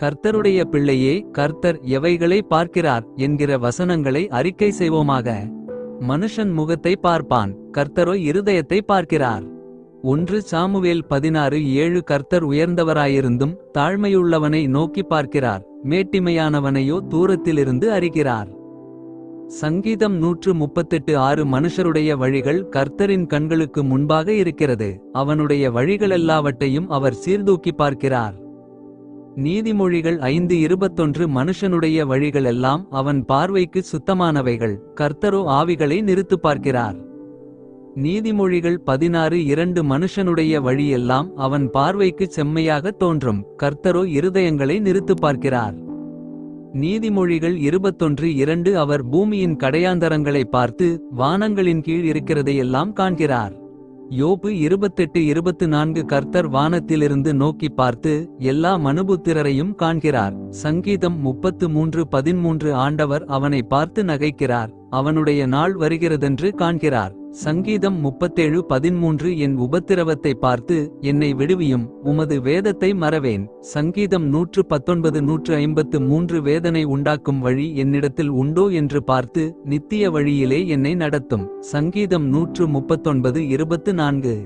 கர்த்தருடைய பிள்ளையே, கர்த்தர் எவைகளை பார்க்கிறார் என்கிற வசனங்களை அறிக்கை செய்வோமாக. மனுஷன் முகத்தை பார்ப்பான், கர்த்தரோ இருதயத்தை பார்க்கிறார். 1 சாமுவேல் 16:7. கர்த்தர் உயர்ந்தவராயிருந்தும் தாழ்மையுள்ளவனை நோக்கி பார்க்கிறார், மேட்டிமையானவனையோ தூரத்திலிருந்து அறிகிறார். சங்கீதம் 138:6. மனுஷருடைய வழிகள் கர்த்தரின் கண்களுக்கு முன்பாக இருக்கிறது, அவனுடைய வழிகளெல்லாவற்றையும் அவர் சீர்தூக்கி பார்க்கிறார். நீதிமொழிகள் 5:21. மனுஷனுடைய வழிகளெல்லாம் அவன் பார்வைக்கு சுத்தமானவைகள், கர்த்தரோ ஆவிகளை நிறுத்து பார்க்கிறார். நீதிமொழிகள் 16:2. மனுஷனுடைய வழியெல்லாம் அவன் பார்வைக்குச் செம்மையாகத் தோன்றும், கர்த்தரோ இருதயங்களை நிறுத்து பார்க்கிறார். நீதிமொழிகள் 21:2. அவர் பூமியின் கடையாந்தரங்களை பார்த்து வானங்களின் கீழ் இருக்கிறதையெல்லாம் காண்கிறார். யோபு 28:24. கர்த்தர் வானத்திலிருந்து நோக்கி பார்த்து எல்லா மனுபுத்திரரையும் காண்கிறார். சங்கீதம் 33:13. ஆண்டவர் அவனை பார்த்து நகைக்கிறார், அவனுடைய நாள் வருகிறதென்று காண்கிறார். சங்கீதம் 37:13. என் உபத்திரவத்தை பார்த்து என்னை விடுவியும், உமது வேதத்தை மறவேன். சங்கீதம் 119:153. வேதனை உண்டாக்கும் வழி என்னிடத்தில் உண்டோ என்று பார்த்து நித்திய வழியிலே என்னை நடத்தும். சங்கீதம் 139:24.